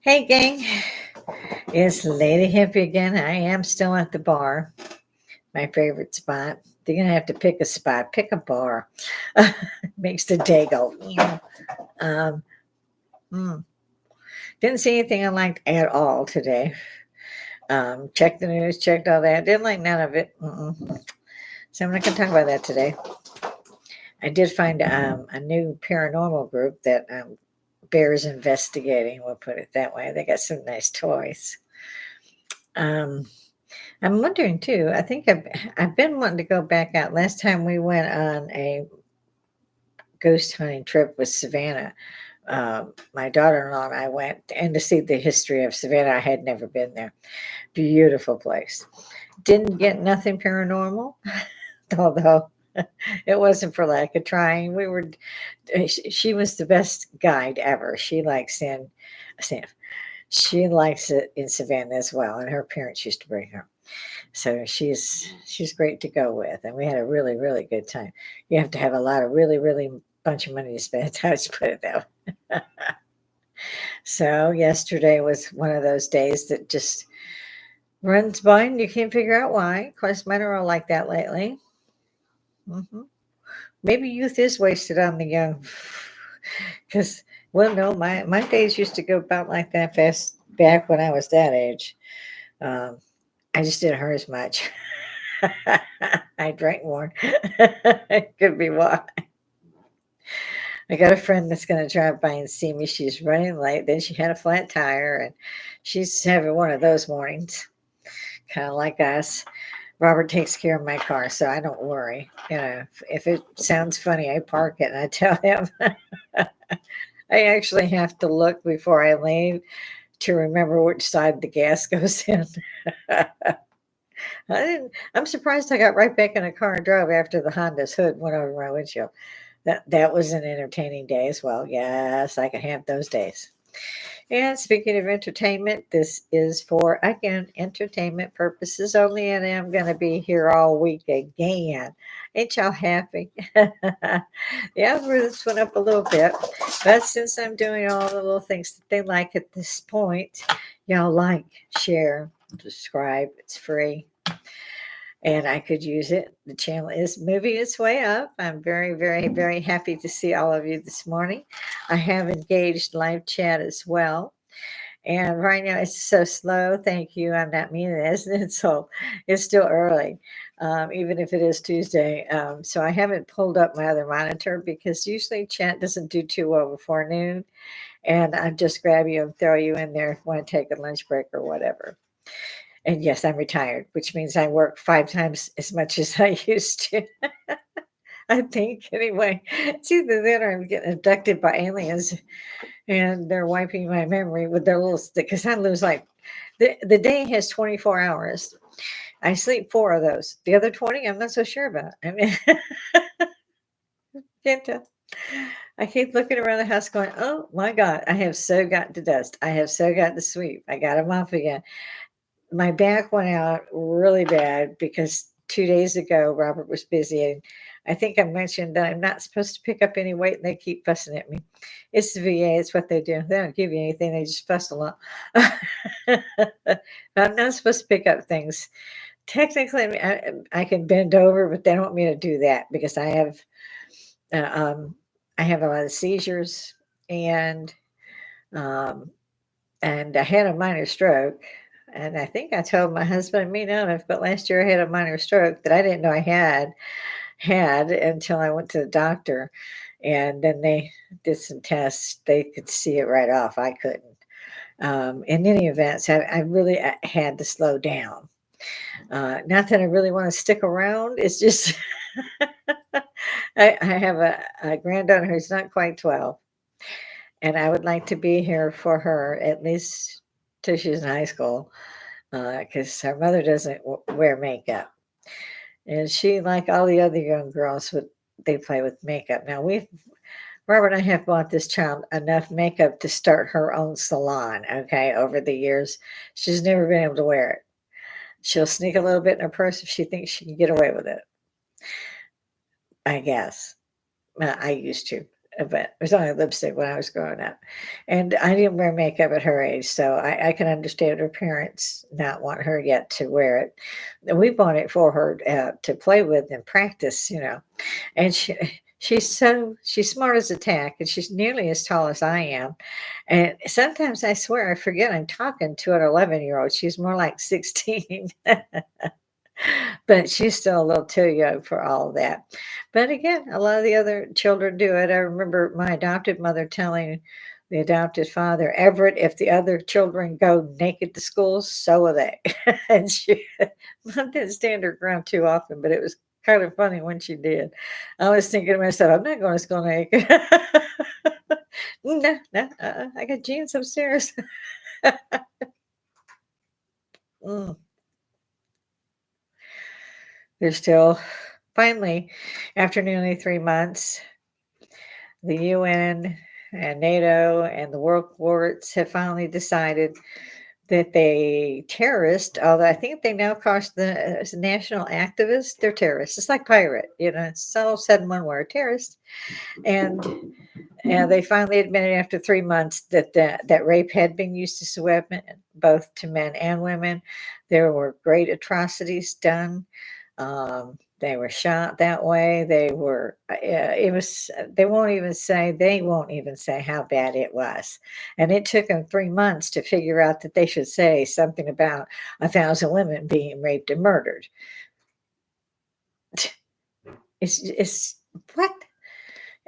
Hey, gang. It's Lady Hippy again. I am still at the bar, my favorite spot. You're going to have to pick a spot, pick a bar. Makes the day go. Um, mm. Didn't see anything I liked at all today. Checked the news, checked all that. Didn't like none of it. So I'm not going to talk about that today. I did find a new paranormal group that bears investigating. We'll put it that way. They got some nice toys. Um, I'm wondering too. I think I've been wanting to go back out. Last time we went on a ghost hunting trip with Savannah, my daughter-in-law and I went and to see the history of Savannah. I had never been there. Beautiful place. Didn't get nothing paranormal, although it wasn't for lack of trying. She was the best guide ever. She likes San. She likes it in Savannah as well, and her parents used to bring her. So she's great to go with, and we had a really, really good time. You have to have a lot of really bunch of money to spend. I just put it that way. So yesterday was one of those days that just runs by and you can't figure out why. Of course, mine are all like that lately. Maybe youth is wasted on the young, because well, no, my days used to go about like that fast back when I was that age. Um, I just didn't hurt as much. I drank more. It could be why. I got a friend that's going to drive by and see me. She's running late. Then she had a flat tire, and she's having one of those mornings, kind of like us. Robert takes care of my car, so I don't worry. If it sounds funny, I park it and I tell him. I actually have to look before I leave to remember which side the gas goes in. I'm surprised I got right back in the car and drove after the Honda's hood went over my windshield. That was an entertaining day as well. Yes, I can have those days. And speaking of entertainment, this is for, again, entertainment purposes only, and I'm going to be here all week again. Ain't y'all happy? The algorithms went up a little bit, but since I'm doing all the little things that they like at this point, y'all like, share, subscribe. It's free. And I could use it. The channel is moving its way up. I'm very happy to see all of you this morning. I have engaged live chat as well. And right now it's so slow. Thank you. I'm not meaning it, isn't it? So it's still early, even if it is Tuesday. So I haven't pulled up my other monitor because usually chat doesn't do too well before noon. And I just grab you and throw you in there if you want to take a lunch break or whatever. And yes, I'm retired, which means I work 5 times as much as I used to. I think anyway. It's either that or I'm getting abducted by aliens and they're wiping my memory with their little stick. Because I lose like the day has 24 hours. I sleep 4 of those. The other 20, I'm not so sure about. I mean, can't tell. I keep looking around the house going, oh my God, I have so got to dust. I have so got to sweep. I got them off again. My back went out really bad because 2 days ago, Robert was busy. And I think I mentioned that I'm not supposed to pick up any weight and they keep fussing at me. It's the VA. It's what they do. They don't give you anything. They just fuss a lot. I'm not supposed to pick up things. Technically, I can bend over, but they don't want me to do that because I have a lot of seizures and I had a minor stroke. And I think I told my husband, me not, but last year I had a minor stroke that I didn't know I had until I went to the doctor. And then they did some tests. They could see it right off. I couldn't. In any event, so I really had to slow down. Not that I really want to stick around. It's just I have a granddaughter who's not quite 12. And I would like to be here for her at least till she's in high school. Because her mother doesn't wear makeup. And she, like all the other young girls, they play with makeup. Now, Robert and I have bought this child enough makeup to start her own salon, okay, over the years. She's never been able to wear it. She'll sneak a little bit in her purse if she thinks she can get away with it, I guess. I used to. but it was only lipstick when I was growing up. And I didn't wear makeup at her age, so I can understand her parents not want her yet to wear it. And we bought it for her to play with and practice, And she's smart as a tack, and she's nearly as tall as I am. And sometimes I swear I forget I'm talking to an 11-year-old. She's more like 16. But she's still a little too young for all of that. But again, a lot of the other children do it. I remember my adopted mother telling the adopted father, Everett, if the other children go naked to school, so will they. And she didn't stand her ground too often, but it was kind of funny when she did. I was thinking to myself, I'm not going to school naked. No, no, I got jeans upstairs. Mm. They're still, finally, after nearly 3 months, the UN and NATO and the world courts have finally decided that they terrorist, although I think they now call the national activists, they're terrorists. It's like pirate, it's all said in one word, terrorist. And they finally admitted after 3 months that rape had been used as a weapon, both to men and women. There were great atrocities done. They were shot that way. They were, it was, they won't even say how bad it was. And it took them 3 months to figure out that they should say something about 1,000 women being raped and murdered. It's what?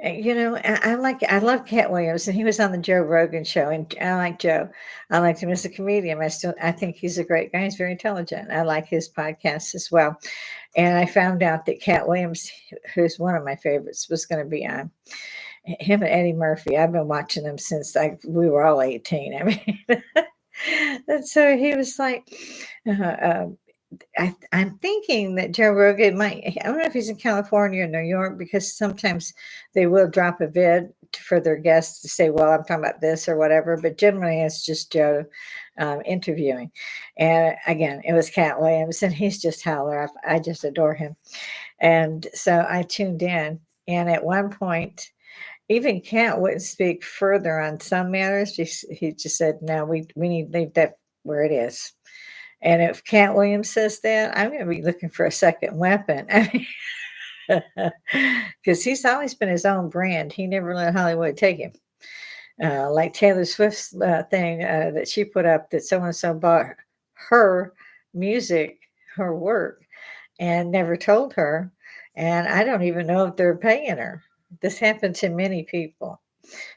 I love Cat Williams, and he was on the Joe Rogan show, and I like Joe. I liked him as a comedian. I think he's a great guy. He's very intelligent. I like his podcast as well. And I found out that Cat Williams, who's one of my favorites, was going to be on. Him and Eddie Murphy. I've been watching them since we were all 18. I mean, and so he was like, I'm thinking that Joe Rogan might, I don't know if he's in California or New York, because sometimes they will drop a vid for their guests to say, well, I'm talking about this or whatever, but generally it's just Joe interviewing. And again, it was Cat Williams, and he's just howler. I just adore him. And so I tuned in, and at one point, even Cat wouldn't speak further on some matters. He just said, no, we need to leave that where it is. And if Cat Williams says that, I'm going to be looking for a second weapon. Because he's always been his own brand. He never let Hollywood take him. Like Taylor Swift's thing that she put up, that so-and-so bought her music, her work, and never told her. And I don't even know if they're paying her. This happened to many people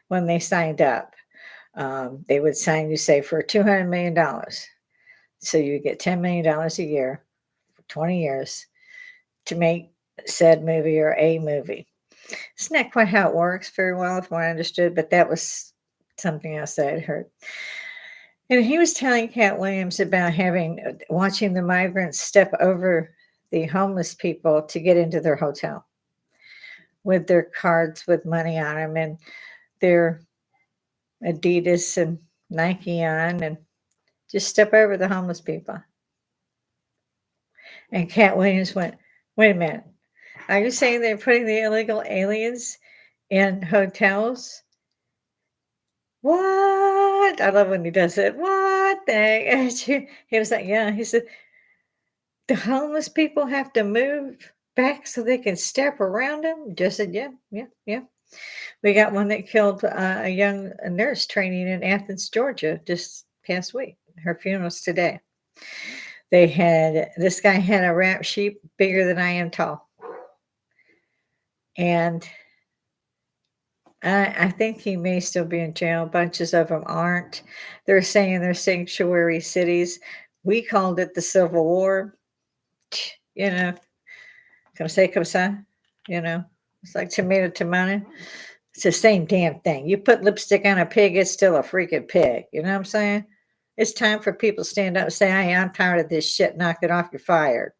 when they signed up. They would sign you, say, for $200 million. So you get $10 million a year for 20 years to make said movie or a movie. It's not quite how it works very well, from what I understood, but that was something else that I had heard. And he was telling Cat Williams about watching the migrants step over the homeless people to get into their hotel with their cards with money on them and their Adidas and Nike on, and just step over the homeless people. And Cat Williams went, wait a minute. Are you saying they're putting the illegal aliens in hotels? What? I love when he does it. What the? He was like, yeah. He said, the homeless people have to move back so they can step around them? Just said, yeah. We got one that killed a young nurse training in Athens, Georgia, just past week. Her funeral's today. This guy had a rap sheep bigger than I am tall. And I think he may still be in jail. Bunches of them aren't. They're saying they're sanctuary cities. We called it the Civil War. Come say, come ça. It's like tomato. It's the same damn thing. You put lipstick on a pig, it's still a freaking pig. You know what I'm saying? It's time for people to stand up and say, hey, I'm tired of this shit. Knock it off. You're fired.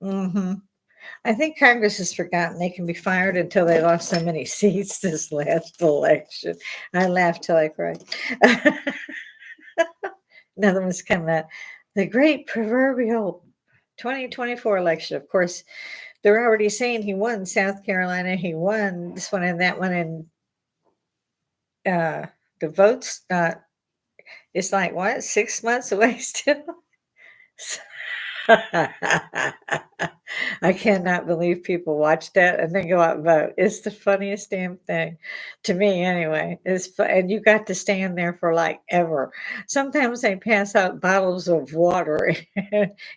I think Congress has forgotten they can be fired until they lost so many seats this last election. I laughed till I cried. Another one's coming out. The great proverbial 2024 election. Of course, they're already saying he won South Carolina. He won this one and that one, and the votes not. It's like what 6 months away still. I cannot believe people watch that and then go out and vote. It's the funniest damn thing to me, anyway. And you got to stand there for like ever. Sometimes they pass out bottles of water.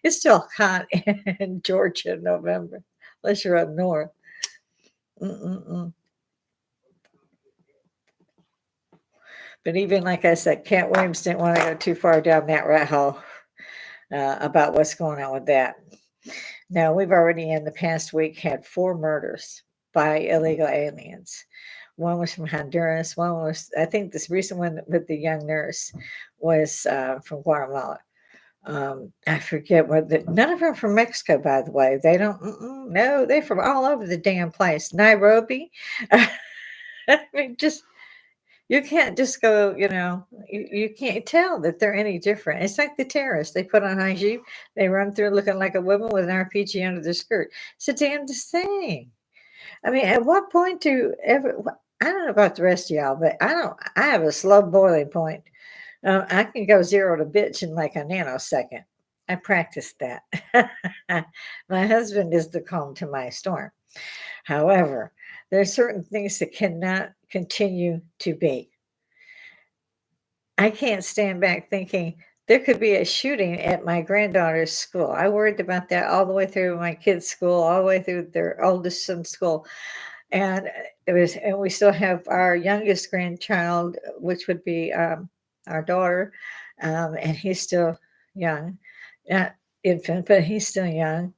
It's still hot in Georgia in November, unless you're up north. Mm-mm-mm. But even like I said, Cat Williams didn't want to go too far down that rat hole about what's going on with that. Now, we've already in the past week had 4 murders by illegal aliens. One was from Honduras. One was, I think, this recent one with the young nurse was from Guatemala. I forget what. None of them are from Mexico, by the way. They don't. No, they're from all over the damn place. Nairobi. I mean, just you can't just go, you can't tell that they're any different. It's like the terrorists. They put on high shoes, they run through looking like a woman with an RPG under their skirt. It's a damn thing. I mean, at what point I don't know about the rest of y'all, but I have a slow boiling point. I can go 0 to bitch in like a nanosecond. I practiced that. My husband is the calm to my storm. However, there are certain things that cannot continue to be. I can't stand back thinking there could be a shooting at my granddaughter's school. I worried about that all the way through my kids' school, all the way through their oldest son's school. And and we still have our youngest grandchild, which would be our daughter, and he's still young, not infant, but he's still young.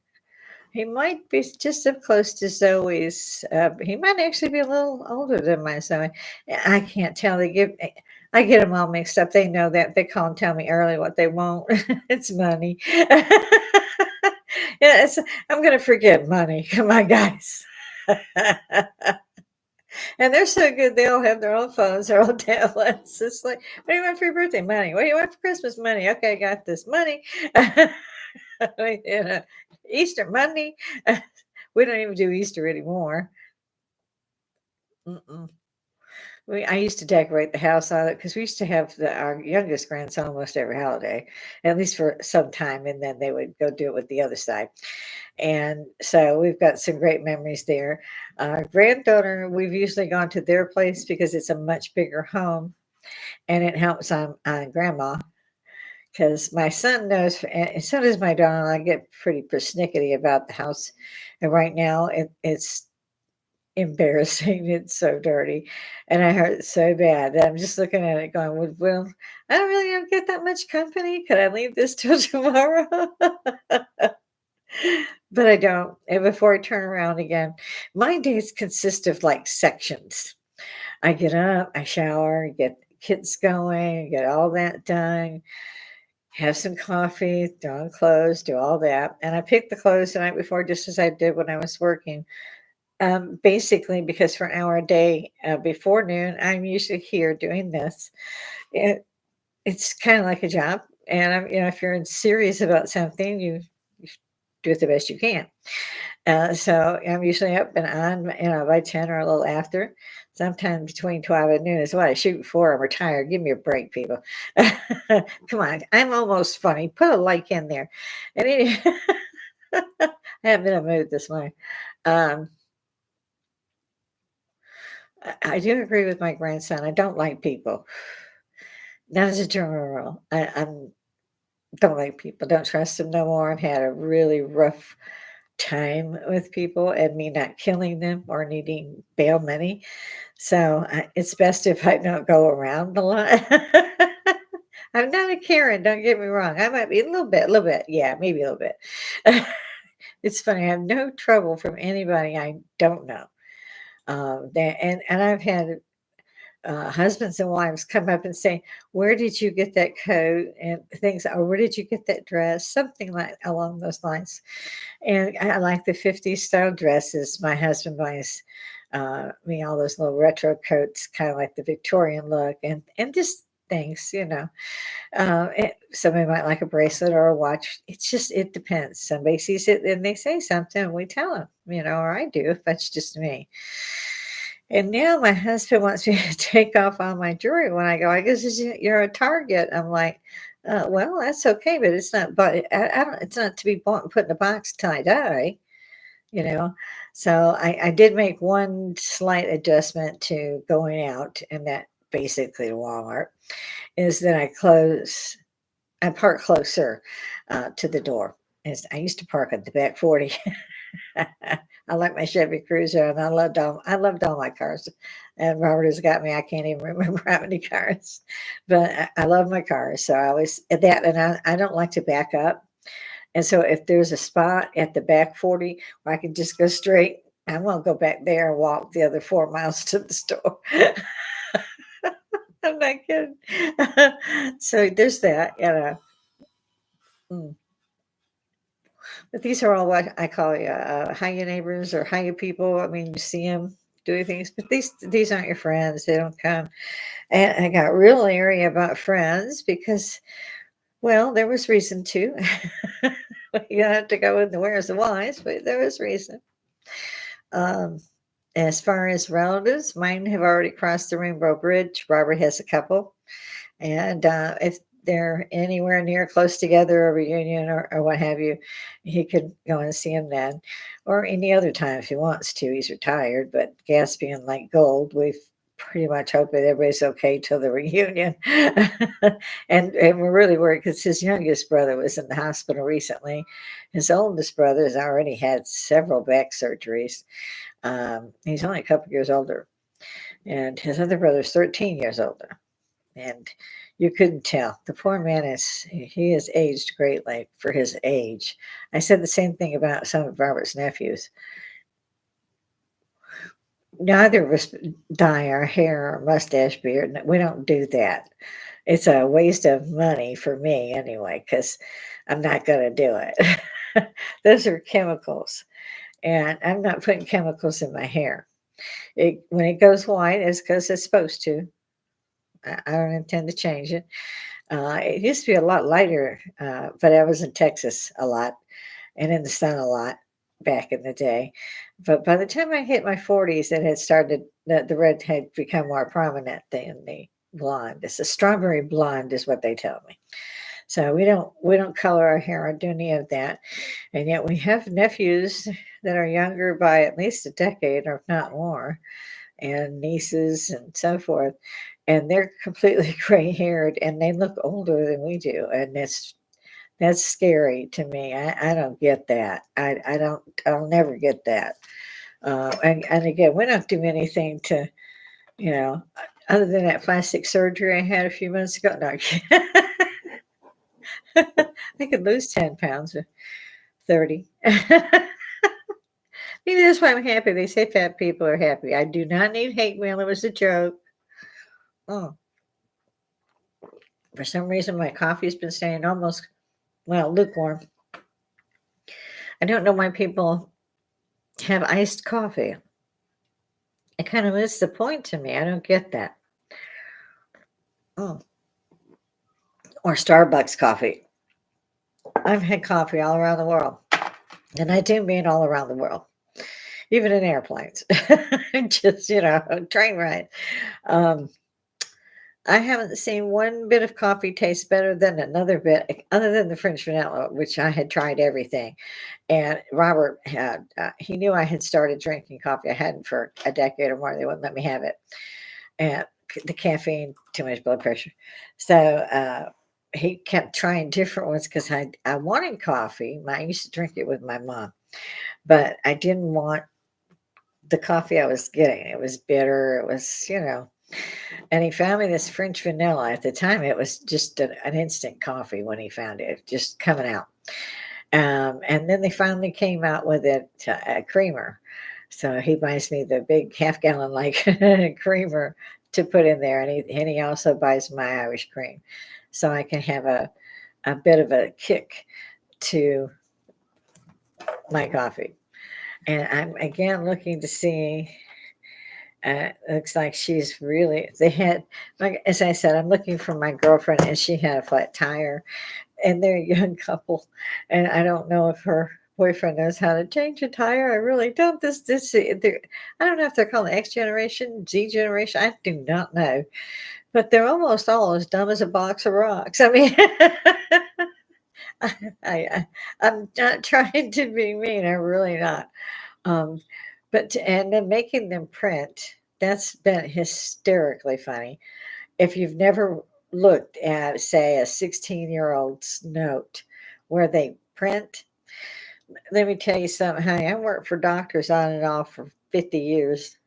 He might be just as close to Zoe's. He might actually be a little older than my Zoe. I can't tell. I get them all mixed up. They know that. They call and tell me early what they want. It's money. Yeah, I'm going to forget money. Come on, guys. And they're so good. They all have their own phones, their own tablets. It's like, what do you want for your birthday? Money. What do you want for Christmas? Money. Okay, I got this money. Easter Monday. We don't even do Easter anymore. Mm-mm. I used to decorate the house on it because we used to have our youngest grandson almost every holiday, at least for some time, and then they would go do it with the other side. And so we've got some great memories there. Our granddaughter, we've usually gone to their place because it's a much bigger home, and it helps on grandma. Because my son knows, and so does my daughter. I get pretty persnickety about the house, and right now it's embarrassing. It's so dirty, and I hurt so bad that I'm just looking at it going, "Well, I don't really get that much company. Could I leave this till tomorrow?" But I don't. And before I turn around again, my days consist of like sections. I get up, I shower, get kids going, get all that done, have some coffee, throw on clothes, do all that. And I pick the clothes the night before, just as I did when I was working. Basically, because for an hour a day before noon, I'm usually here doing this. It's kind of like a job. And if you're serious about something, you do it the best you can. So I'm usually up and on, by 10 or a little after. Sometimes between 12 and noon is what I shoot before I'm retired. Give me a break, people. Come on. I'm almost funny. Put a like in there. And I haven't been in a mood this morning. I do agree with my grandson. I don't like people. That is a general rule. I don't like people. Don't trust them no more. I've had a really rough time with people and me not killing them or needing bail money. So it's best if I don't go around a lot. I'm not a Karen, don't get me wrong. I might be a little bit. Yeah, maybe a little bit. It's funny. I have no trouble from anybody I don't know. And I've had husbands and wives come up and say, "Where did you get that coat?" and things, or "Where did you get that dress?" Something like along those lines. And I like the 50s style dresses. My husband buys me all those little retro coats, kind of like the Victorian look, and just things, somebody might like a bracelet or a watch. It depends. Somebody sees it and they say something, and we tell them, or I do if that's just me. And now my husband wants me to take off all my jewelry when I go. I guess you're a Target. I'm like, well, that's okay, but it's not. But I don't. It's not to be bought and put in a box till I die. You know. So I did make one slight adjustment to going out, and that basically to Walmart is that I park closer to the door. As I used to park at the back 40. I like my Chevy Cruiser, and I loved all my cars. And Robert has got me. I can't even remember how many cars, but I love my cars. So I always at that, and I don't like to back up. And so if there's a spot at the back 40 where I can just go straight, I won't go back there and walk the other 4 miles to the store. I'm not kidding. So there's that. Mm. But these are all what I call hiya neighbors or hiya people. I mean, you see them doing things, but these aren't your friends. They don't come. And I got real leery about friends because, well, there was reason to. You don't have to go in the where's the whys, but there was reason. Um, as far as relatives, mine have already crossed the Rainbow Bridge. Robert has a couple. And if they're anywhere near close together, a reunion or what have you, he could go and see him then, or any other time if he wants to. He's retired, but gas being like gold, we've pretty much hoped that everybody's okay till the reunion. and we're really worried because his youngest brother was in the hospital recently. His oldest brother has already had several back surgeries. He's only a couple years older, and his other brother's 13 years older. And you couldn't tell. The poor man he has aged greatly for his age. I said the same thing about some of Robert's nephews. Neither of us dye our hair or mustache beard. We don't do that. It's a waste of money for me anyway, because I'm not going to do it. Those are chemicals, and I'm not putting chemicals in my hair. When it goes white, it's because it's supposed to. I don't intend to change it. It used to be a lot lighter, but I was in Texas a lot and in the sun a lot back in the day. But by the time I hit my 40s, it had started, the red had become more prominent than the blonde. It's a strawberry blonde, is what they tell me. So we don't color our hair or do any of that. And yet we have nephews that are younger by at least a decade, or if not more, and nieces and so forth. And they're completely gray haired and they look older than we do. And that's scary to me. I don't get that. I'll never get that. And again, we don't do anything to, you know, other than that plastic surgery I had a few months ago. No, I could lose 10 pounds or 30. Maybe that's why I'm happy. They say fat people are happy. I do not need hate mail. It was a joke. Oh, for some reason, my coffee's been staying almost, well, lukewarm. I don't know why people have iced coffee. It kind of is the point to me. I don't get that. Oh, or Starbucks coffee. I've had coffee all around the world. And I do mean all around the world, even in airplanes. Just, train ride. Um, I haven't seen one bit of coffee taste better than another bit, other than the French vanilla, which I had tried everything. And Robert he knew I had started drinking coffee. I hadn't for a decade or more. They wouldn't let me have it. And the caffeine, too much blood pressure. So he kept trying different ones because I wanted coffee. I used to drink it with my mom, but I didn't want the coffee I was getting. It was bitter. It was. And he found me this French vanilla. At the time, it was just an instant coffee when he found it, just coming out. And then they finally came out with it, a creamer. So he buys me the big half-gallon like creamer to put in there, and he also buys my Irish cream, so I can have a bit of a kick to my coffee. And I'm again looking to see Looks like she's really, they had, like, as I said, I'm looking for my girlfriend and she had a flat tire and they're a young couple. And I don't know if her boyfriend knows how to change a tire. I really don't. I don't know if they're called the X generation, Z generation. I do not know, but they're almost all as dumb as a box of rocks. I mean, I'm not trying to be mean. I'm really not. Um, and then making them print, that's been hysterically funny. If you've never looked at, say, a 16-year-old's note where they print, let me tell you something, honey. I worked for doctors on and off for 50 years,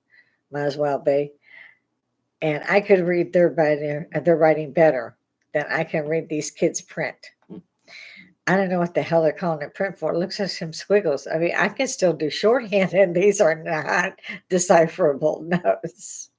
might as well be. And I could read their writing better than I can read these kids' print. I don't know what the hell they're calling it print for. It looks like some squiggles. I mean, I can still do shorthand, and these are not decipherable notes.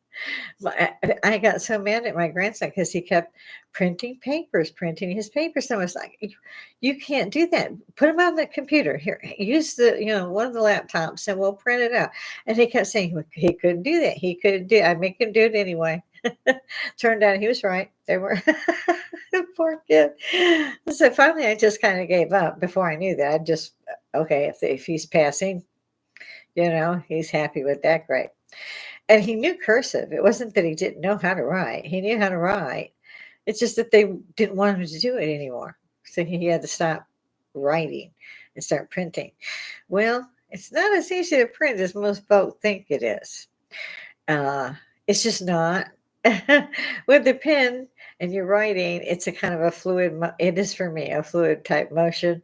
I got so mad at my grandson because he kept printing his papers. So I was like, you can't do that. Put them on the computer. Here, use one of the laptops and we'll print it out. And he kept saying he couldn't do that. He couldn't do it. I'd make him do it anyway. Turned out he was right. They were poor kid. So finally, I just kind of gave up. Before I knew that, I just okay. If he's passing, he's happy with that. Great. And he knew cursive. It wasn't that he didn't know how to write. He knew how to write. It's just that they didn't want him to do it anymore. So he had to stop writing and start printing. Well, it's not as easy to print as most folks think it is. It's just not. With the pen and you're writing, it's a kind of a fluid, it is for me, a fluid type motion.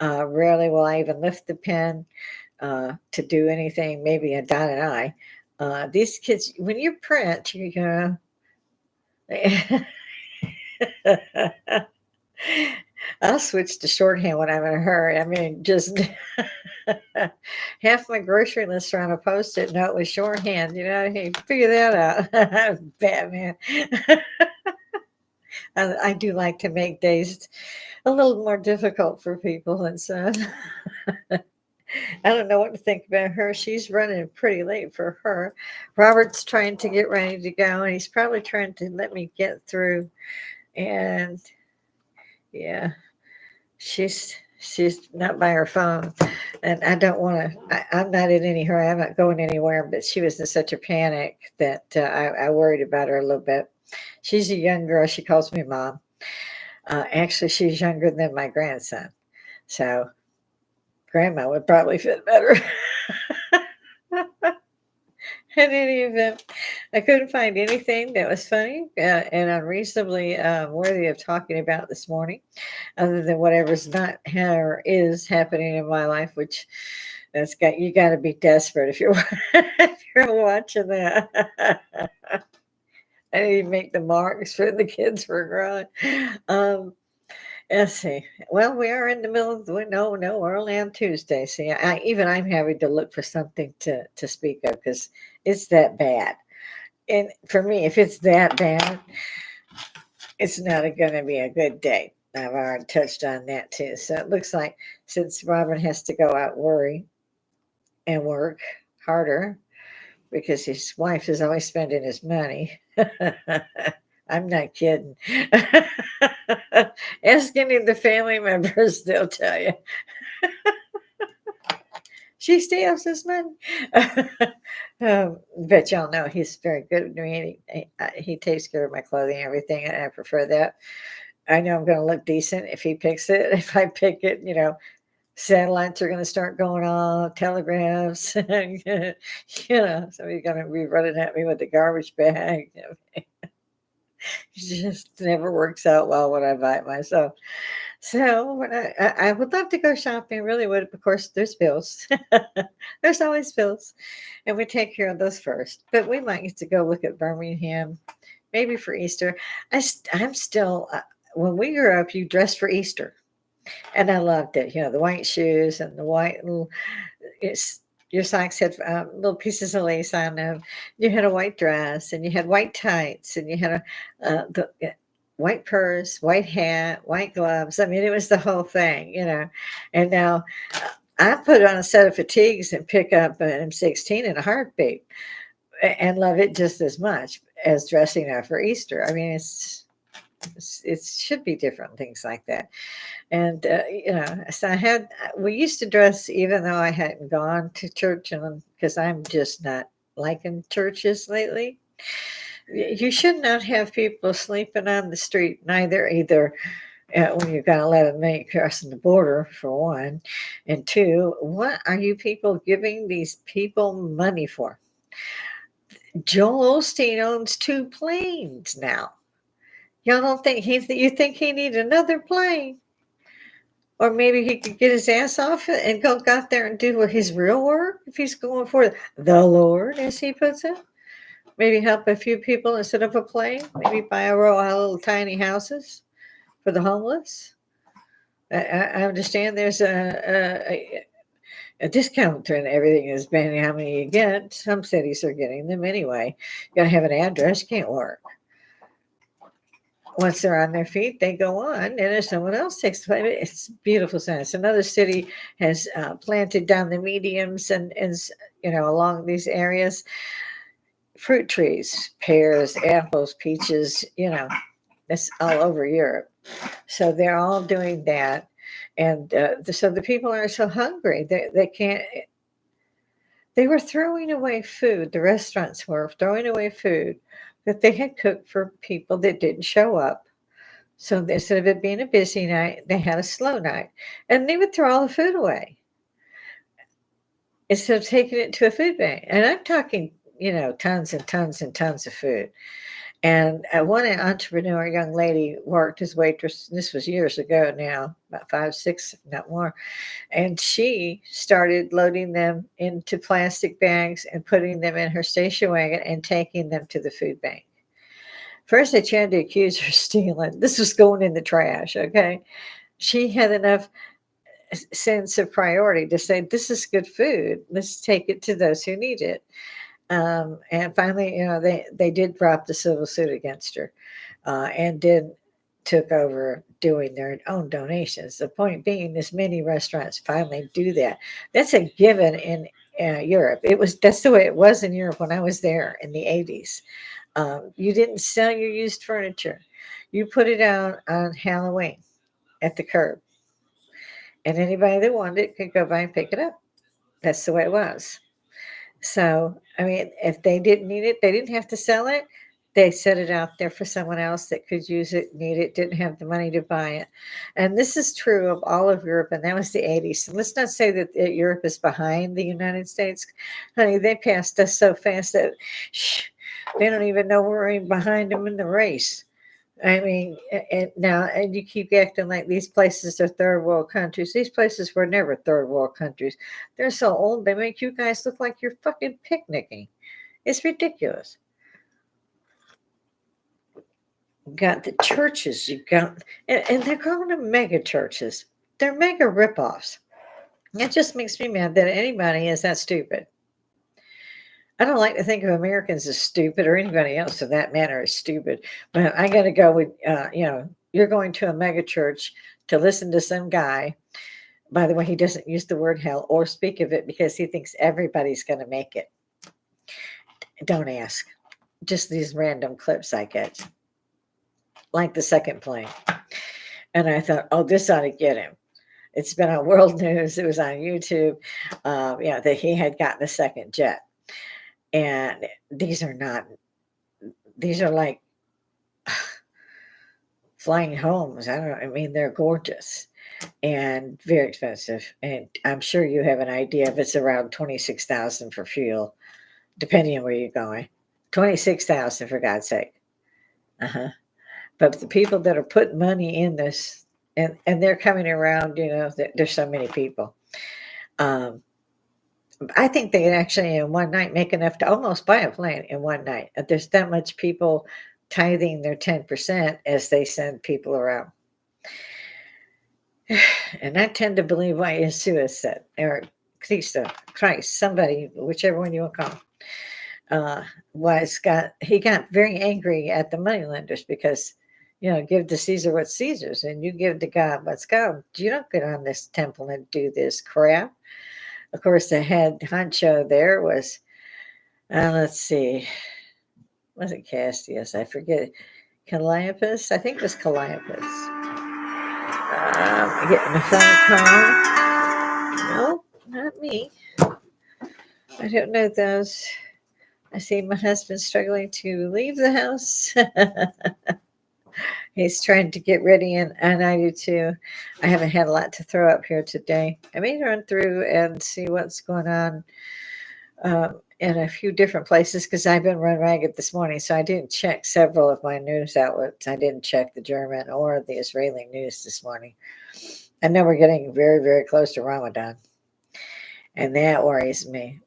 Rarely will I even lift the pen to do anything, maybe a dot and I. These kids, when you print, I'll switch to shorthand when I'm in a hurry. I mean, just half my grocery list are on a post-it note with shorthand. Hey, figure that out. Batman. I do like to make days a little more difficult for people, and so I don't know what to think about her. She's running pretty late for her. Robert's trying to get ready to go, and he's probably trying to let me get through. And yeah, she's not by her phone, and I don't want to. I'm not in any hurry. I'm not going anywhere. But she was in such a panic that I worried about her a little bit. She's a young girl. She calls me mom. Actually, she's younger than my grandson, so grandma would probably fit better. In any event, I couldn't find anything that was funny and unreasonably worthy of talking about this morning, other than whatever's not or is happening in my life, which you got to be desperate if you're if you're watching that. I need to make the marks for the kids for growing. Let's see. Well, we are in the middle of no, we're only on Tuesday. See, I'm having to look for something to speak of because it's that bad. And for me, if it's that bad, it's not going to be a good day. I've already touched on that too. So it looks like since Robin has to go out worry and work harder because his wife is always spending his money. I'm not kidding. Ask any of the family members, they'll tell you. She steals his money. But y'all know he's very good to me. He takes care of my clothing and everything, and I prefer that. I know I'm going to look decent if he picks it. If I pick it, satellites are going to start going off, telegraphs. Somebody's going to be running at me with the garbage bag. It just never works out well when I buy it myself. So when I would love to go shopping, really would. Of course, there's bills. There's always bills, and we take care of those first. But we might get to go look at Birmingham, maybe for Easter. I'm still. When we grew up, you dressed for Easter, and I loved it. The white shoes and the white little. Your socks had little pieces of lace on them. You had a white dress, and you had white tights, and you had the white purse, white hat, white gloves. I mean, it was the whole thing, And now I put on a set of fatigues and pick up an M16 in a heartbeat. and love it just as much as dressing up for Easter. I mean, it should be different things like that. And so we used to dress even though I hadn't gone to church, and because I'm just not liking churches lately. You should not have people sleeping on the street, either when you've got 11 million crossing the border, for one. And two, what are you people giving these people money for? Joel Osteen owns 2 planes now. Y'all don't think you think he needs another plane? Or maybe he could get his ass off it and go out there and do his real work if he's going for the Lord, as he puts it. Maybe help a few people instead of a plane. Maybe buy a row of little tiny houses for the homeless. I understand there's a discount and everything is depending how many you get. Some cities are getting them anyway. You got to have an address. Can't work. Once they're on their feet, they go on, and if someone else takes the place, it's beautiful sense. Another city has planted down the mediums and along these areas, fruit trees, pears, apples, peaches. That's all over Europe. So they're all doing that, and so the people are so hungry they can't. They were throwing away food. The restaurants were throwing away food that they had cooked for people that didn't show up. So instead of it being a busy night, they had a slow night. And they would throw all the food away instead of taking it to a food bank. And I'm talking, tons and tons and tons of food. And one entrepreneur, young lady, worked as waitress. This was years ago now, about 5, 6, not more. And she started loading them into plastic bags and putting them in her station wagon and taking them to the food bank. First, they tried to accuse her of stealing. This was going in the trash, okay? She had enough sense of priority to say, this is good food. Let's take it to those who need it. And finally, they did drop the civil suit against her and took over doing their own donations. The point being, this many restaurants finally do that. That's a given in Europe. That's the way it was in Europe when I was there in the 80s. You didn't sell your used furniture. You put it out on Halloween at the curb. And anybody that wanted it could go by and pick it up. That's the way it was. So, I mean, if they didn't need it, they didn't have to sell it. They set it out there for someone else that could use it, need it, didn't have the money to buy it. And this is true of all of Europe, and that was the 80s. So let's not say that Europe is behind the United States. Honey, they passed us so fast that they don't even know we're behind them in the race. I mean, and you keep acting like these places are third world countries. These places were never third world countries. They're so old, they make you guys look like you're fucking picnicking. It's ridiculous. You got the churches, and they're calling them mega churches. They're mega ripoffs. It just makes me mad that anybody is that stupid. I don't like to think of Americans as stupid, or anybody else for that matter is stupid. But I got to go with, you're going to a mega church to listen to some guy. By the way, he doesn't use the word hell or speak of it because he thinks everybody's going to make it. Don't ask. Just these random clips I get. Like the second plane. And I thought, oh, this ought to get him. It's been on world news. It was on YouTube. That he had gotten a second jet. And these are like flying homes. They're gorgeous and very expensive. And I'm sure you have an idea if it's around $26,000 for fuel, depending on where you're going. $26,000 for God's sake. But the people that are putting money in this, and they're coming around, there's so many people. I think they can actually in one night make enough to almost buy a plane in one night. There's that much people tithing their 10% as they send people around. And I tend to believe what Yeshua said, or Christ, somebody, whichever one you want to call him, he got very angry at the moneylenders because, give to Caesar what's Caesar's and you give to God what's God. You don't get on this temple and do this crap. Of course, the head honcho there was Let's see. Was it Castius? I forget. Calliope? I think it was Calliope. Getting a phone call. No, not me. I don't know those. I see my husband struggling to leave the house. He's trying to get ready, and I do too. I haven't had a lot to throw up here today. I may run through and see what's going on in a few different places because I've been run ragged this morning. So I didn't check several of my news outlets. I didn't check the German or the Israeli news this morning. I know we're getting very, very close to Ramadan. And that worries me.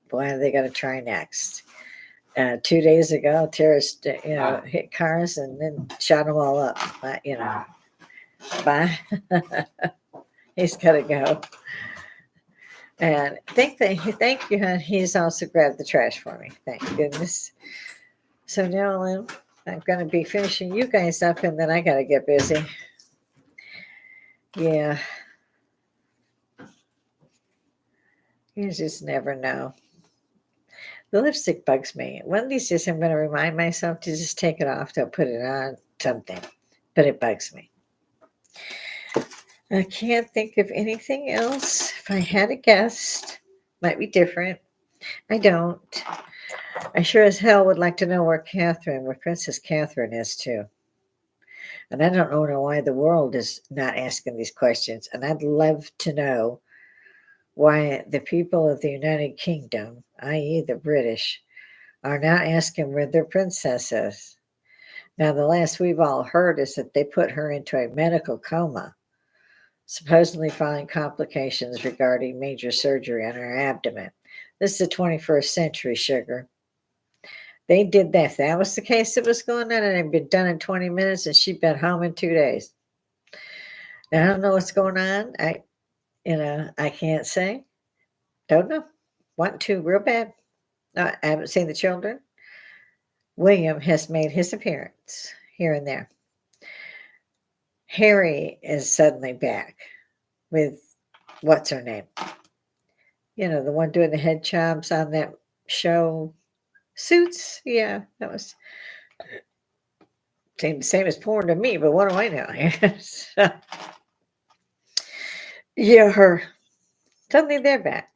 What are they going to try next? 2 days ago, terrorists, hit cars and then shot them all up. Bye. He's got to go. And thank you, hon. He's also grabbed the trash for me. Thank goodness. So now I'm going to be finishing you guys up, and then I got to get busy. Yeah. You just never know. The lipstick bugs me. One of these days, I'm going to remind myself to just take it off. Don't put it on something. But it bugs me. I can't think of anything else. If I had a guest, might be different. I don't. I sure as hell would like to know where Princess Catherine is too. And I don't know why the world is not asking these questions. And I'd love to know why the people of the United Kingdom, i.e. the British, are not asking where their princess is. Now, the last we've all heard is that they put her into a medical coma, supposedly following complications regarding major surgery on her abdomen. This is the 21st century, sugar. They did that. If that was the case that was going on, and it had been done in 20 minutes, and she'd been home in 2 days. Now, I don't know what's going on. I can't say. Don't know. Want to real bad. I haven't seen the children. William has made his appearance here and there. Harry is suddenly back with what's her name? The one doing the head jobs on that show, Suits. Yeah, that was seemed the same as porn to me, but what do I know? So, yeah, her. Suddenly they're back.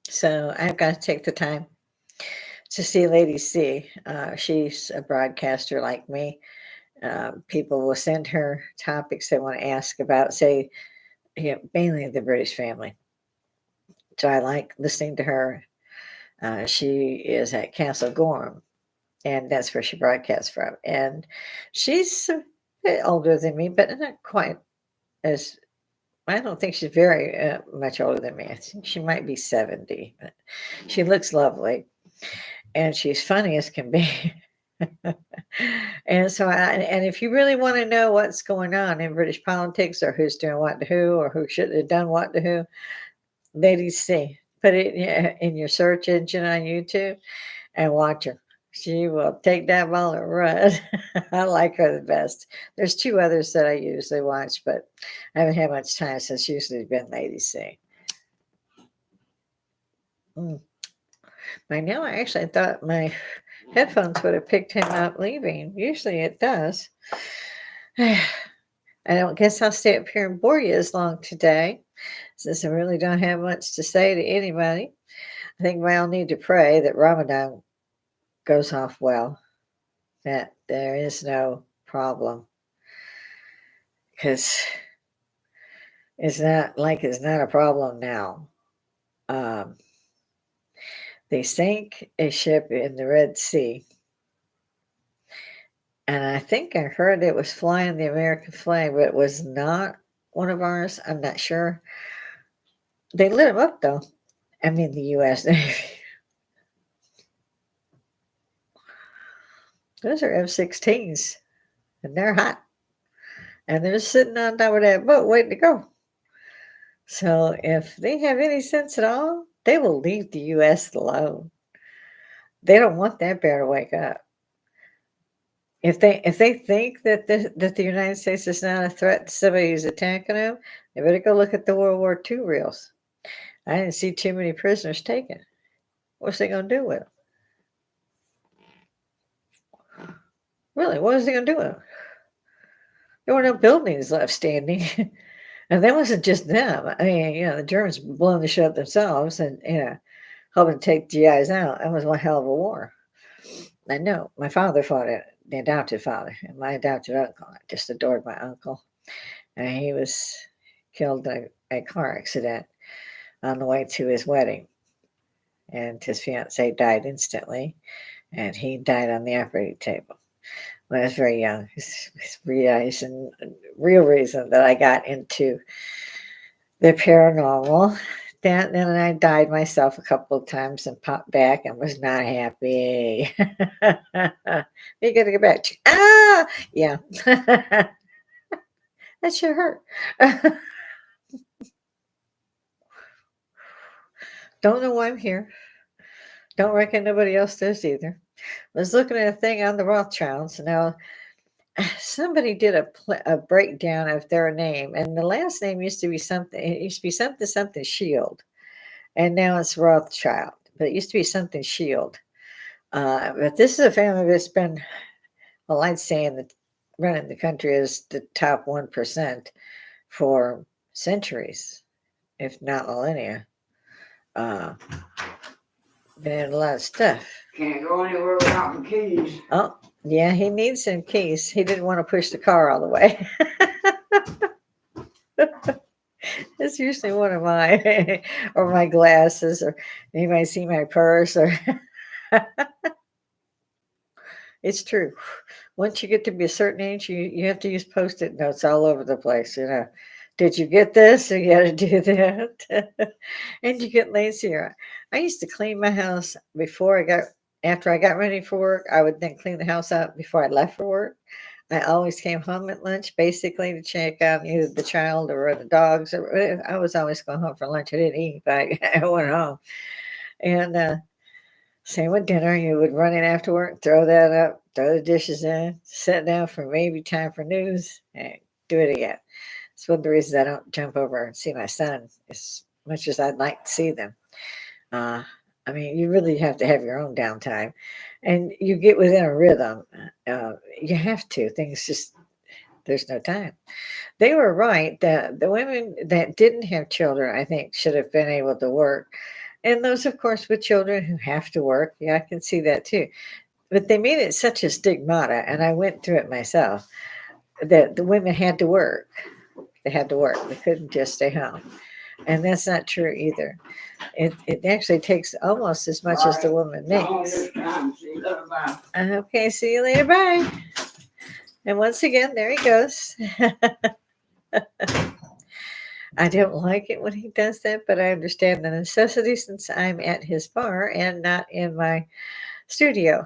So I've got to take the time to see Lady C. She's a broadcaster like me. People will send her topics they want to ask about, say, mainly the British family. So I like listening to her. She is at Castle Gorham, and that's where she broadcasts from. And she's a bit older than me, but not quite as. I don't think she's very much older than me. I think she might be 70. But she looks lovely, and she's funny as can be. And so, and if you really want to know what's going on in British politics, or who's doing what to who, or who should have done what to who, Lady C, put it in your search engine on YouTube and watch her. She will take that ball and run. I like her the best. There's 2 others that I usually watch, but I haven't had much time, so it's usually been Lady C. By now, I actually thought my headphones would have picked him up leaving. Usually it does. I don't guess I'll stay up here and bore you as long today, since I really don't have much to say to anybody. I think we all need to pray that Ramadan goes off well, that there is no problem, because it's not a problem now. They sank a ship in the Red Sea, and I think I heard it was flying the American flag, but it was not one of ours. I'm not sure. They lit them up, though. I mean, the U.S. Navy. Those are F-16s, and they're hot. And they're sitting on top of that boat waiting to go. So if they have any sense at all, they will leave the U.S. alone. They don't want that bear to wake up. If they think that the United States is not a threat to somebody who's attacking them, they better go look at the World War II reels. I didn't see too many prisoners taken. What's they going to do with them? Really, what was they going to do with them? There were no buildings left standing. And that wasn't just them. I mean, the Germans blowing the shit up themselves and, helping to take GIs out. That was one hell of a war. I know. My father fought it, the adopted father, and my adopted uncle. I just adored my uncle. And he was killed in a car accident on the way to his wedding. And his fiancee died instantly, and he died on the operating table when I was very young. It's real reason that I got into the paranormal. Then I died myself a couple of times and popped back and was not happy. You got to get back. Yeah. That should hurt. Don't know why I'm here. Don't reckon nobody else does either. Was looking at a thing on the Rothschilds. Now, somebody did a breakdown of their name, and the last name used to be something. It used to be something Shield, and now it's Rothschild. But it used to be something Shield. But this is a family that's been, well, I'd say running the country as the top 1% for centuries, if not millennia. Been in a lot of stuff. Can't go anywhere without the keys. Oh, yeah, he needs some keys. He didn't want to push the car all the way. It's usually one of my, or my glasses, or you might see my purse, or it's true. Once you get to be a certain age, you have to use Post-it notes all over the place. Did you get this? So you got to do that, and you get lazier. I used to clean my house after I got ready for work. I would then clean the house out before I left for work. I always came home at lunch, basically to check out either the child or the dogs. Or I was always going home for lunch. I didn't eat, but I went home. And same with dinner. You would run in after work, throw that up, throw the dishes in, sit down for maybe time for news, and do it again. It's one of the reasons I don't jump over and see my son as much as I'd like to see them. I mean, you really have to have your own downtime, and you get within a rhythm. You have to. There's no time. They were right that the women that didn't have children, I think, should have been able to work. And those, of course, with children who have to work. Yeah, I can see that too. But they made it such a stigmata, and I went through it myself, that the women had to work. They had to work. They couldn't just stay home. And that's not true either. It actually takes almost as much as the woman makes. Okay, see you later. Bye. And once again, there he goes. I don't like it when he does that, but I understand the necessity since I'm at his bar and not in my studio.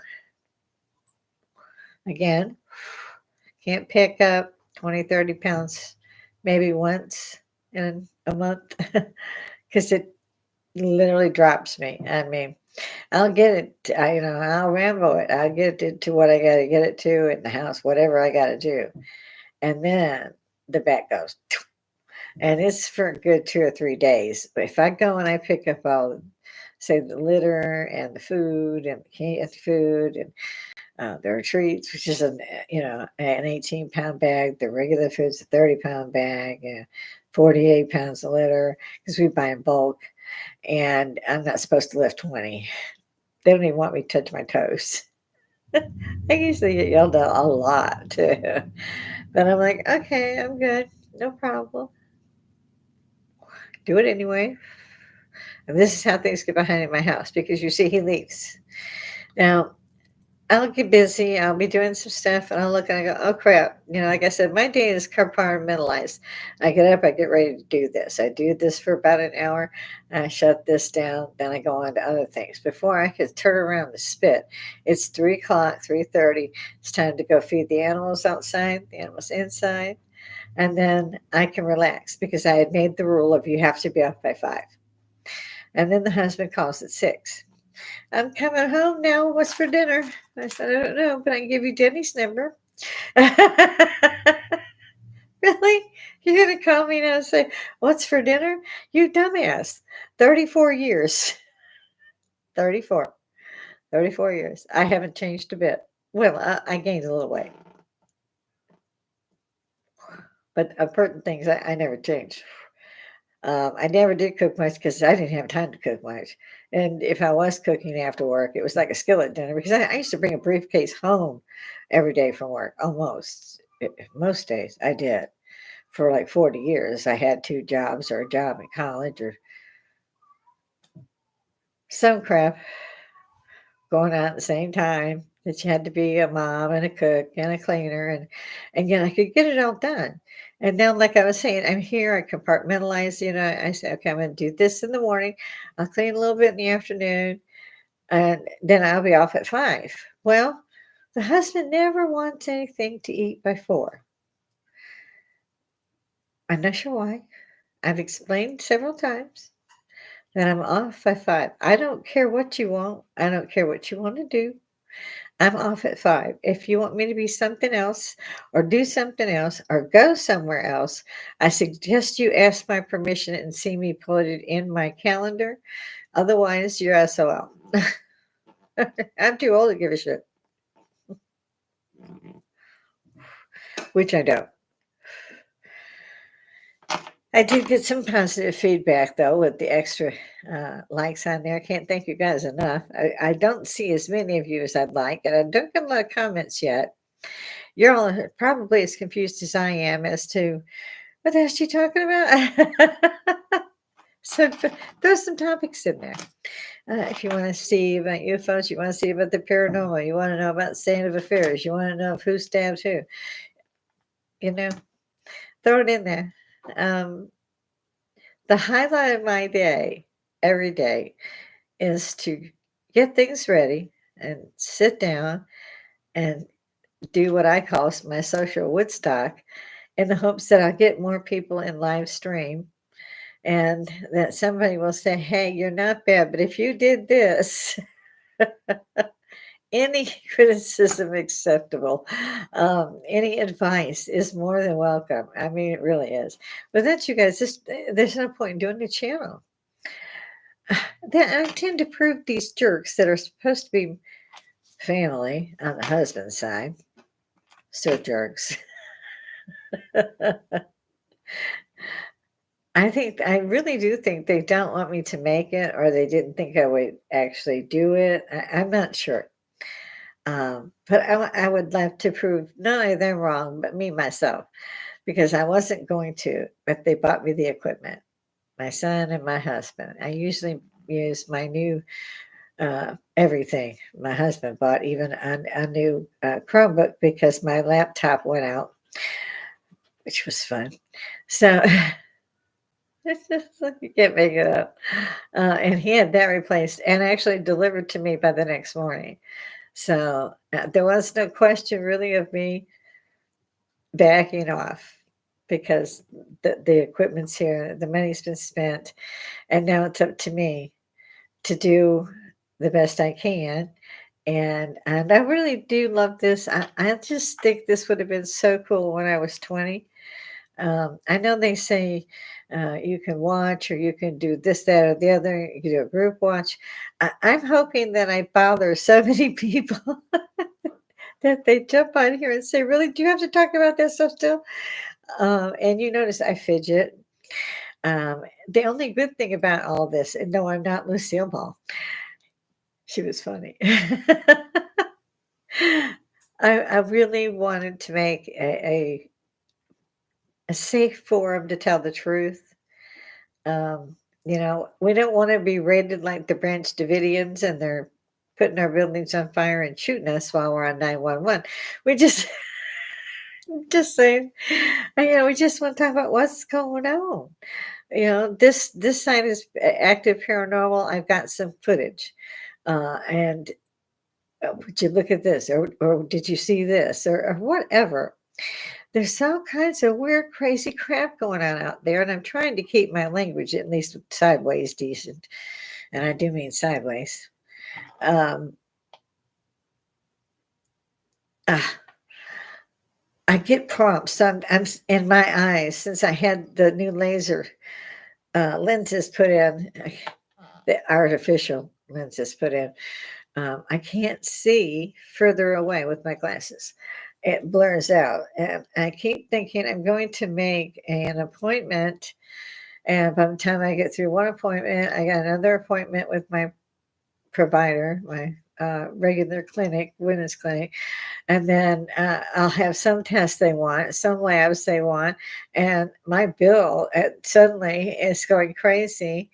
Again, can't pick up 20, 30 pounds maybe once in a month because it literally drops me. I mean, I'll get it, I'll ramble it. I'll get it to what I got to get it to in the house, whatever I got to do. And then the back goes. And it's for a good 2 or 3 days. But if I go and I pick up all, say, the litter and the food and the canned food and the retreats, which is an 18-pound bag. The regular food's a 30-pound bag, and 48 pounds of litter because we buy in bulk. And I'm not supposed to lift 20. They don't even want me to touch my toes. I usually get yelled at a lot too. But I'm like, okay, I'm good. No problem. Do it anyway. And this is how things get behind in my house because you see, he leaves. Now, I'll get busy. I'll be doing some stuff, and I'll look and I go, oh crap. Like I said, my day is compartmentalized. I get up, I get ready to do this. I do this for about an hour, and I shut this down. Then I go on to other things. Before I could turn around to spit, it's 3 o'clock, 3:30. It's time to go feed the animals outside, the animals inside. And then I can relax because I had made the rule of you have to be off by 5. And then the husband calls at 6. I'm coming home now. What's for dinner? I said, I don't know, but I can give you Denny's number. Very Really? You're going to call me now and say, what's for dinner? You dumbass. 34 years. 34. 34 years. I haven't changed a bit. Well, I gained a little weight. But important things, I never changed. I never did cook much because I didn't have time to cook much. And if I was cooking after work, it was like a skillet dinner because I used to bring a briefcase home every day from work, almost. Most days I did. For like 40 years, I had 2 jobs or a job in college or some crap going on at the same time that you had to be a mom and a cook and a cleaner and yet I could get it all done. And now, like I was saying, I'm here, I compartmentalize, I say, okay, I'm gonna do this in the morning, I'll clean a little bit in the afternoon, and then I'll be off at 5. Well, the husband never wants anything to eat by 4. I'm not sure why. I've explained several times that I'm off by 5. I don't care what you want. I don't care what you want to do. I'm off at 5. If you want me to be something else or do something else or go somewhere else, I suggest you ask my permission and see me put it in my calendar. Otherwise, you're SOL. I'm too old to give a shit, which I don't. I did get some positive feedback though with the extra likes on there. I can't thank you guys enough. I don't see as many of you as I'd like, and I don't get a lot of comments yet. You're all probably as confused as I am as to what the hell is she talking about? So throw some topics in there. If you want to see about UFOs, you want to see about the paranormal, you want to know about state of affairs, you want to know who stabs who, throw it in there. The highlight of my day, every day, is to get things ready and sit down and do what I call my social Woodstock in the hopes that I'll get more people in live stream and that somebody will say, hey, you're not bad, but if you did this, any criticism acceptable, any advice is more than welcome. I mean, it really is. But that's you guys, there's no point in doing the channel. I tend to prove these jerks that are supposed to be family on the husband's side, still jerks. I really do think they don't want me to make it, or they didn't think I would actually do it. I'm not sure. But I would love to prove not only them wrong, but me myself, because I wasn't going to, but they bought me the equipment, my son and my husband. I usually use my new everything. My husband bought even a new Chromebook because my laptop went out, which was fun. So it's just you can't make it up. And he had that replaced and actually delivered to me by the next morning. So there was no question really of me backing off because the equipment's here, the money's been spent, and now it's up to me to do the best I can. And I really do love this. I just think this would have been so cool when I was 20. I know they say you can watch or you can do this, that, or the other. You can do a group watch. I'm hoping that I bother so many people that they jump on here and say, really, do you have to talk about that stuff still? And you notice I fidget. The only good thing about all this, and no, I'm not Lucille Ball. She was funny. I really wanted to make a safe forum to tell the truth. We don't want to be rated like the Branch Davidians and they're putting our buildings on fire and shooting us while we're on 911. We just saying, we just want to talk about what's going on. This site is active paranormal. I've got some footage, and would you look at this, or did you see this, or whatever? There's all kinds of weird, crazy crap going on out there, and I'm trying to keep my language at least sideways decent, and I do mean sideways. Um, I get prompts. I'm in my eyes since I had the new laser lenses put in, the artificial lenses put in. I can't see further away with my glasses. It blurs out, and I keep thinking I'm going to make an appointment. And by the time I get through one appointment, I got another appointment with my provider, my regular clinic, women's clinic, and then I'll have some tests they want, some labs they want, and my bill suddenly is going crazy.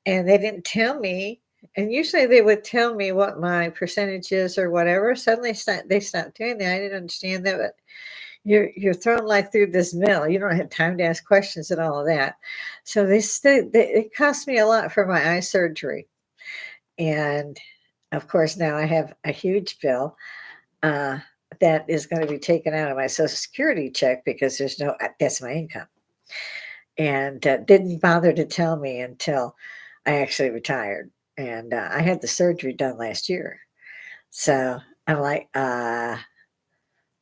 And they didn't tell me. And usually they would tell me what my percentage is or whatever. Suddenly they stopped doing that. I didn't understand that, but you're thrown like through this mill. You don't have time to ask questions and all of that. So it cost me a lot for my eye surgery. And of course, now I have a huge bill uh, that is going to be taken out of my Social Security check because that's my income. And didn't bother to tell me until I actually retired. And I had the surgery done last year. So I'm like,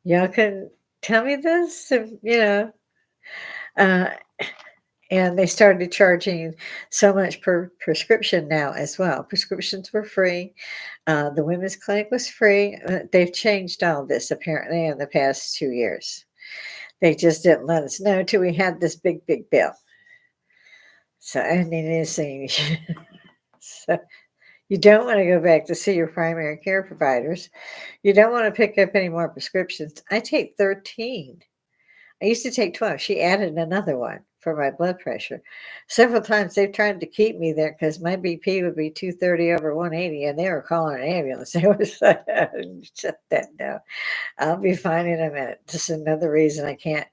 y'all can tell me this, uh, and they started charging so much per prescription now as well. Prescriptions were free. The women's clinic was free. They've changed all this apparently in the past 2 years. They just didn't let us know till we had this big, big bill. So I needed to see. So you don't want to go back to see your primary care providers. You don't want to pick up any more prescriptions. I take 13. I used to take 12. She added another one for my blood pressure. Several times they've tried to keep me there because my BP would be 230 over 180, and they were calling an ambulance. They was like, shut that down. I'll be fine in a minute. Just another reason I can't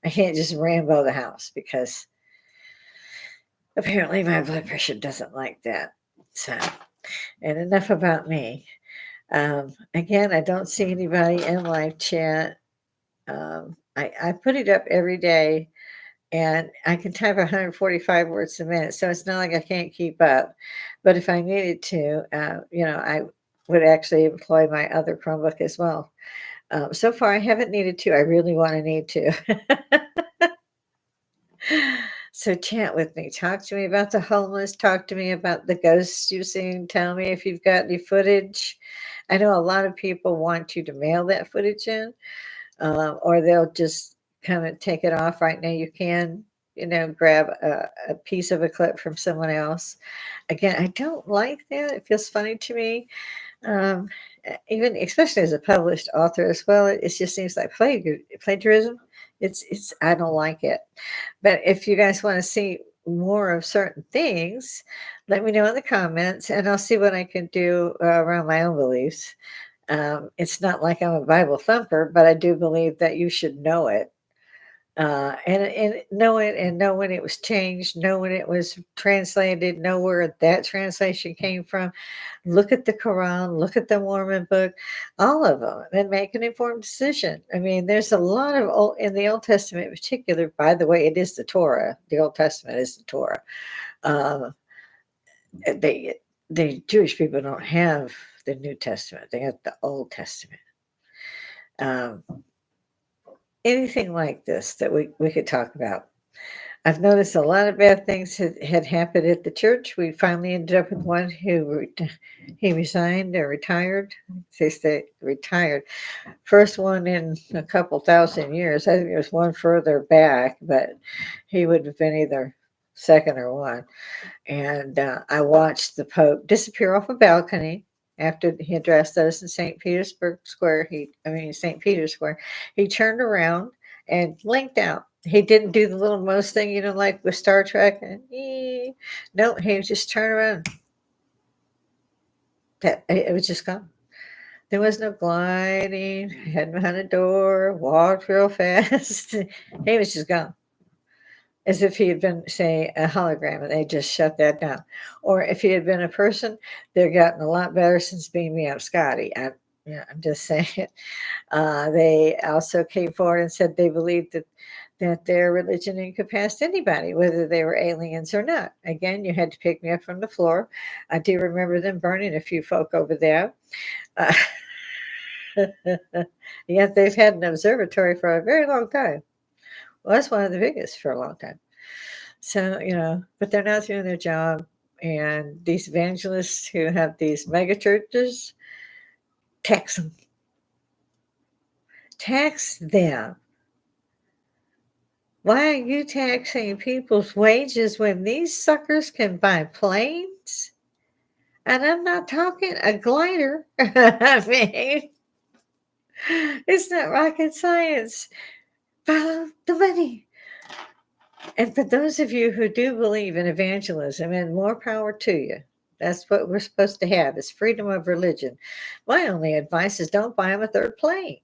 just Rambo the house because apparently my blood pressure doesn't like that. So, and enough about me. Again, I don't see anybody in live chat. I put it up every day and I can type 145 words a minute. So it's not like I can't keep up. But if I needed to, I would actually employ my other Chromebook as well. So far, I haven't needed to. I really want to need to. So chat with me. Talk to me about the homeless. Talk to me about the ghosts you've seen. Tell me if you've got any footage. I know a lot of people want you to mail that footage in, or they'll just kind of take it off. Right now, you can, grab a piece of a clip from someone else. Again, I don't like that. It feels funny to me. Um, Even especially as a published author as well, it just seems like plagiarism. It's I don't like it. But if you guys want to see more of certain things, let me know in the comments, and I'll see what I can do around my own beliefs. It's not like I'm a Bible thumper, but I do believe that you should know it. And know it and know when it was changed, know when it was translated, know where that translation came from. Look at the Quran, look at the Mormon book, all of them, and make an informed decision. I mean, there's a lot of in the Old Testament in particular. By the way, it is the Torah. The Old Testament is the Torah. Um, the Jewish people don't have the New Testament. They have the Old Testament. Um, Anything like this that we could talk about. I've noticed a lot of bad things had happened at the church. We finally ended up with one he resigned or retired. They say retired. First one in a couple thousand years. I think there's one further back, but he would have been either second or one. And I watched the Pope disappear off a balcony after he addressed us in St. Petersburg Square. St. Peter's Square. He turned around and blinked out. He didn't do the little most thing, like with Star Trek. No, he just turned around. It was just gone. There was no gliding. He hadn't behind a door, walked real fast. He was just gone. As if he had been, say, a hologram and they just shut that down. Or if he had been a person, they've gotten a lot better since being me up Scotty. I'm just saying. They also came forward and said they believed that their religion encompassed anybody, whether they were aliens or not. Again, you had to pick me up from the floor. I do remember them burning a few folk over there. Uh, Yet they've had an observatory for a very long time. Well, that's one of the biggest for a long time. So, but they're not doing their job. And these evangelists who have these mega churches, tax them. Tax them. Why are you taxing people's wages when these suckers can buy planes? And I'm not talking a glider. I mean, it's not rocket science. Follow the money. And for those of you who do believe in evangelism, and more power to you, that's what we're supposed to have, is freedom of religion. My only advice is don't buy them a third plane.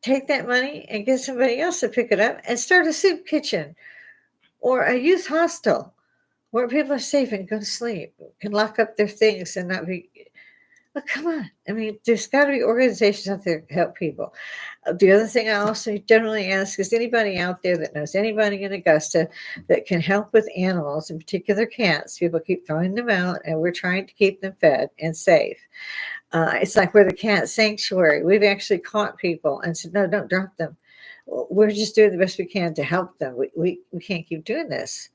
Take that money and get somebody else to pick it up and start a soup kitchen or a youth hostel where people are safe and go to sleep, can lock up their things and not be. But come on. I mean, there's got to be organizations out there to help people. The other thing I also generally ask is anybody out there that knows anybody in Augusta that can help with animals, in particular cats. People keep throwing them out, and we're trying to keep them fed and safe. It's like we're the cat sanctuary. We've actually caught people and said, no, don't drop them. We're just doing the best we can to help them. We can't keep doing this.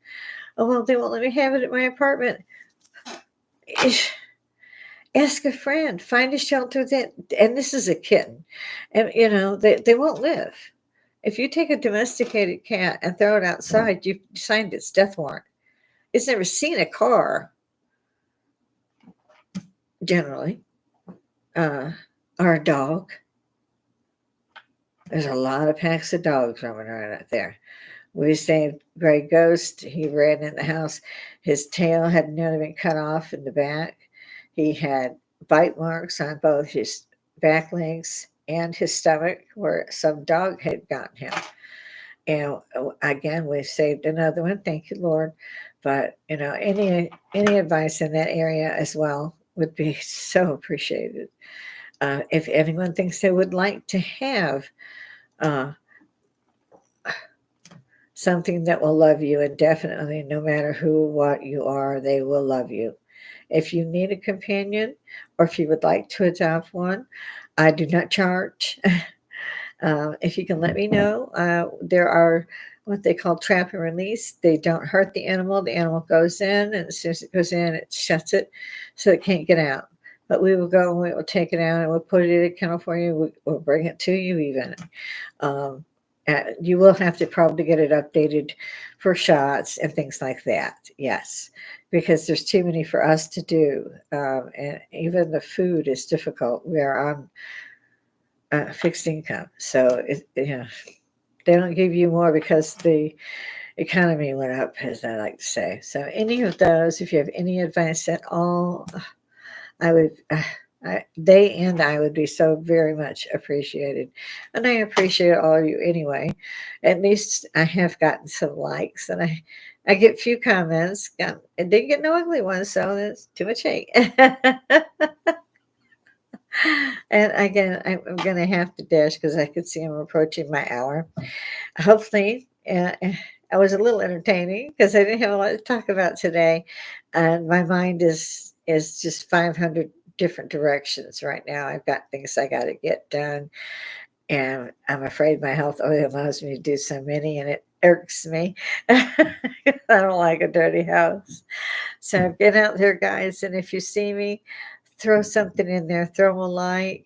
Oh, well, they won't let me have it at my apartment. Ask a friend, find a shelter and this is a kitten, and they won't live. If you take a domesticated cat and throw it outside, you've signed its death warrant. It's never seen a car, generally, or a dog. There's a lot of packs of dogs roaming around out there. We saved Gray Ghost. He ran in the house. His tail had nearly been cut off in the back. He had bite marks on both his back legs and his stomach where some dog had gotten him. And again, we saved another one. Thank you, Lord. But any advice in that area as well would be so appreciated. If anyone thinks they would like to have something that will love you, and definitely no matter who, what you are, they will love you. If you need a companion or if you would like to adopt one, I do not charge. If you can let me know, there are what they call trap and release. They don't hurt the animal. The animal goes in, and as soon as it goes in, it shuts it so it can't get out. But we will go and we will take it out and we'll put it in a kennel for you. We'll bring it to you even. You will have to probably get it updated for shots and things like that. Yes, because there's too many for us to do. And even the food is difficult. We are on fixed income. So, they don't give you more because the economy went up, as I like to say. So any of those, if you have any advice at all, I would... they and I would be so very much appreciated. And I appreciate all of you anyway. At least I have gotten some likes and I get few comments. I didn't get no ugly ones, so that's too much hate. And again, I'm going to have to dash because I could see I'm approaching my hour. Hopefully, I was a little entertaining because I didn't have a lot to talk about today. And my mind is just 500 different directions right now. I've got things I got to get done, and I'm afraid my health only allows me to do so many, and it irks me. I don't like a dirty house. So get out there, guys, and if you see me, throw something in there, throw a like,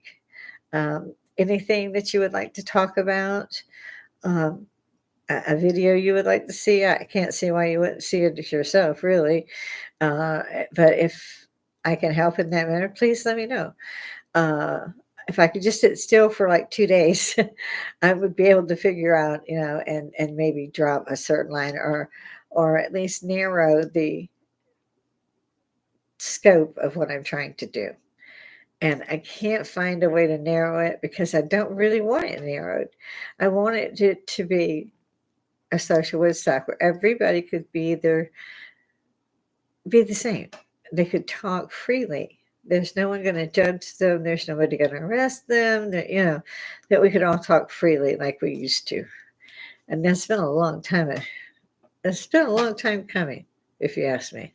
anything that you would like to talk about, a video you would like to see. I can't see why you wouldn't see it yourself, really. But if I can help in that manner, please let me know. If I could just sit still for like 2 days, I would be able to figure out, and maybe drop a certain line or at least narrow the scope of what I'm trying to do. And I can't find a way to narrow it because I don't really want it narrowed. I want it to be a social Woodstock where everybody could be the same. They could talk freely. There's no one going to judge them. There's nobody going to arrest them. That we could all talk freely like we used to. And that's been a long time. It's been a long time coming, if you ask me.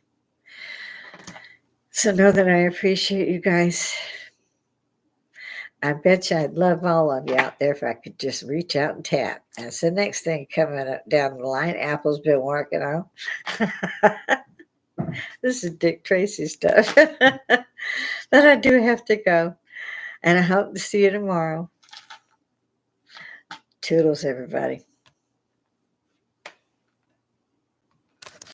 So know that I appreciate you guys. I bet you I'd love all of you out there if I could just reach out and tap. That's the next thing coming up down the line. Apple's been working on. This is Dick Tracy stuff. But I do have to go. And I hope to see you tomorrow. Toodles, everybody.